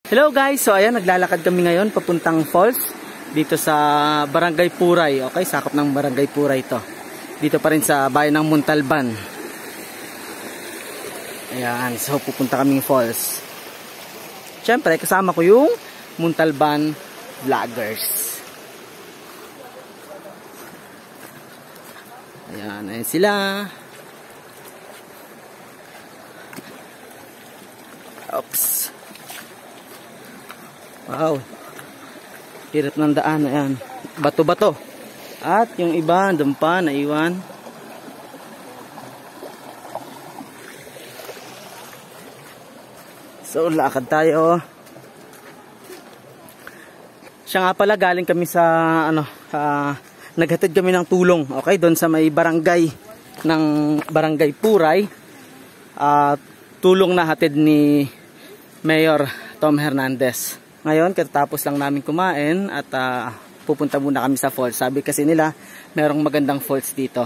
Hello guys, so ayan, naglalakad kami ngayon papuntang falls dito sa Barangay Puray. Okay, sakop ng Barangay Puray to. Dito pa rin sa bayan ng Montalban. Ayan, so pupunta kaming falls. Siyempre, kasama ko yung Montalban Vloggers. Ayan, ayan sila. Oops. Wow, hirap ng daan. Ayan, bato-bato. At yung iba, doon pa, naiwan. So, lakad tayo. Siya nga pala, galing kami sa, naghatid kami ng tulong. Okay, doon sa may barangay ng Barangay Puray. Tulong na hatid ni Mayor Tom Hernandez. Ngayon, katapos lang namin kumain at pupunta muna kami sa falls. Sabi kasi nila, merong magandang falls dito.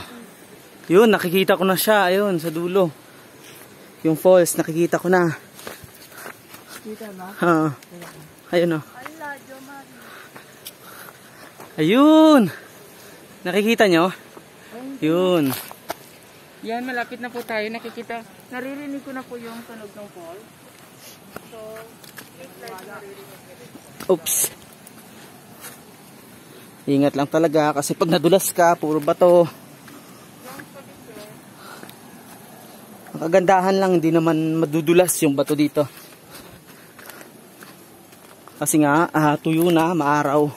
Yun, nakikita ko na siya. Ayun, sa dulo. Yung falls, nakikita ko na. Kita na? Ayun o. Ayun! Nakikita nyo? Yun. Yan, malapit na po tayo. Nakikita, naririnig ko na po yung tunog ng falls. So, oops. Ingat lang talaga kasi pag nadulas ka, puro bato. Ang kagandahan lang, hindi naman madudulas yung bato dito. Kasi nga, tuyo na, maaraw.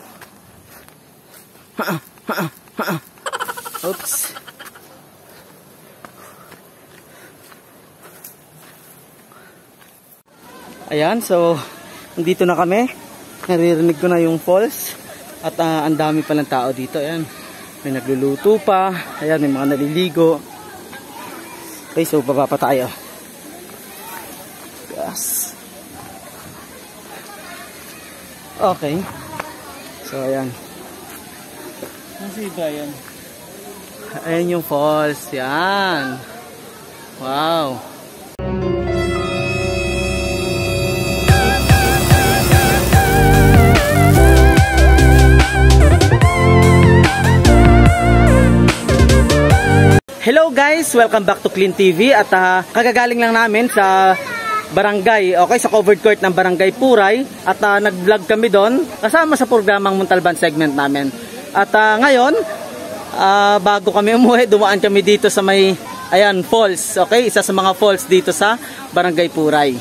Oops. Ayan, so nandito na kami. Naririnig ko na yung falls. At ang dami palang tao dito. Ayan, may nagluluto pa. Ayan, may mga naliligo. Okay, so baba pa tayo. Yes. Okay. So ayan. nasi ba yan? Ayan yung falls. Yan. Wow. Hello guys, welcome back to Clean TV. At kagagaling lang namin sa barangay, okay, sa covered court ng Barangay Puray. At nag-vlog kami doon kasama sa programang Montalban segment namin. At ngayon, bago kami umuwi, dumaan kami dito sa may, ayan, falls. Okay, isa sa mga falls dito sa Barangay Puray.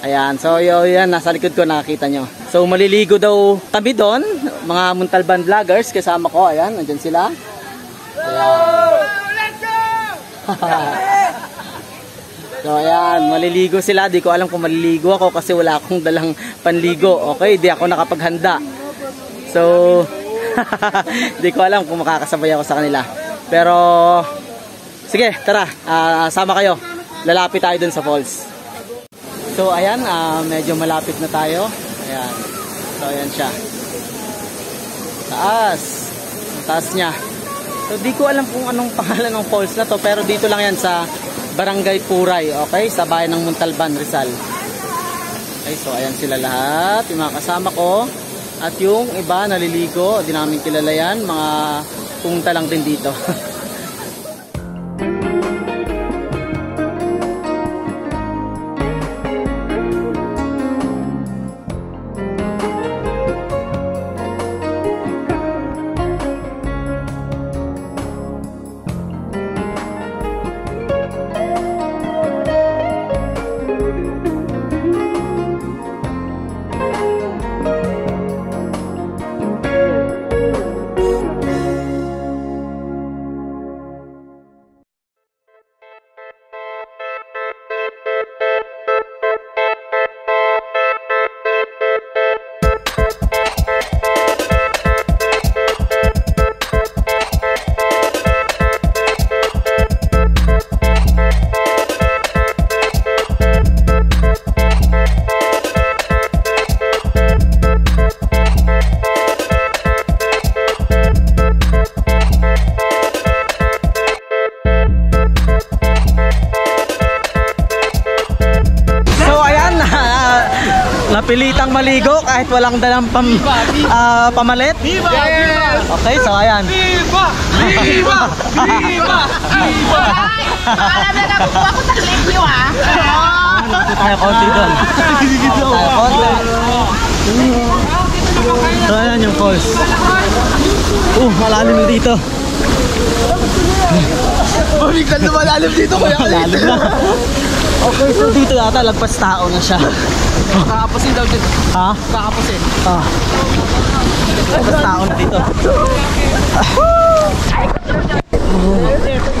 Ayan, so yan, nasa likod ko, nakakita nyo. So maliligo daw kami doon, mga Montalban vloggers, kasama ko. Ayan, nandyan sila. Ayan. So ayan, maliligo sila. Di ko alam kung maliligo ako kasi wala akong dalang panligo. Okay, di ako nakapaghanda. So di ko alam kung makakasabay ako sa kanila. Pero sige, tara, sama kayo. Lalapit tayo dun sa falls. So ayan, medyo malapit na tayo. Ayan. So ayan siya. Taas. Ang taas niya. So di ko alam kung anong pangalan ng falls na to, pero dito lang yan sa Barangay Puray, okay? Sa bayan ng Montalban, Rizal. Okay, so ayan sila lahat, yung mga kasama ko. At yung iba naliligo, di namin kilala yan, mga pumunta lang din dito. Pipilitang maligo kahit walang dalang pamalit. Okay, so ayan. Viva! Viva! Viva! Viva! Alam na nakukuha ko sa clip nyo ha. Tayo konti doon. Tayo konti. So ayan yung falls. Malalim dito. Bumigtan na malalim dito kuya. Malalim na. Okay, so dito yata lagpas tao na siya. Kakapusin daw dito. Ha? Kakapusin. Lagpas tao na dito.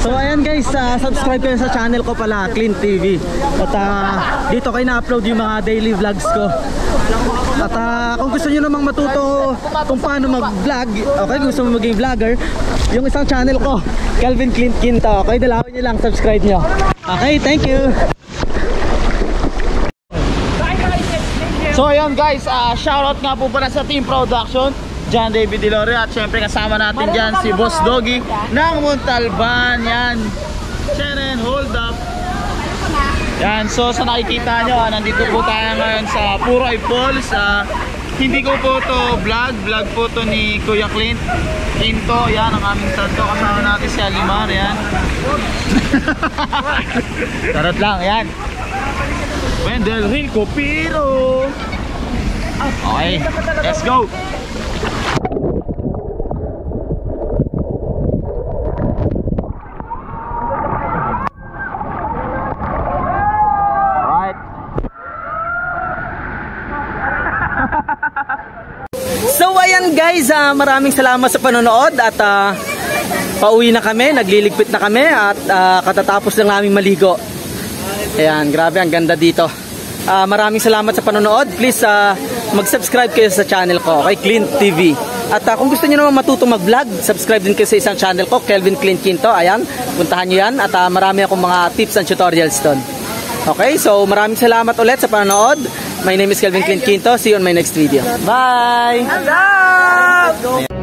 So ayan guys, subscribe kayo sa channel ko pala, Clint TV. At dito kayo na-upload yung mga daily vlogs ko. At kung gusto nyo namang matuto kung paano mag-vlog, okay, gusto mo maging vlogger, yung isang channel ko, Calvin Clint Quinto. Okay, dalawin nyo lang, subscribe nyo. Okay, thank you. So ayun guys, shoutout nga po pala sa team production, John David Dilorio, at syempre kasama natin dyan si Boss Doggy ng Montalban. Yan, Sharon, hold up. Yan, so sa nakikita nyo, nandito po tayo ngayon sa Puray Falls. Hindi ko po to vlog po to ni Kuya Clint Quinto. Yan ang aming santo, kasama natin si Alimar. Yan. Charot lang, yan. Wendell Rico Piro. Okay, let's go. Alright. So ayan guys, maraming salamat sa panonood at pauwi na kami, nagliligpit na kami at katatapos lang namin maligo. Ayan, grabe ang ganda dito. Maraming salamat sa panonood. Please mag-subscribe kayo sa channel ko, okay, Clint TV. At kung gusto niyo naman matutong mag-vlog, subscribe din kayo sa isang channel ko, Calvin Clint Quinto. Ayan, puntahan niyo yan at marami akong mga tips and tutorials doon. Okay, so maraming salamat ulit sa panonood. My name is Calvin Clint Quinto. See you on my next video. Bye! Hello!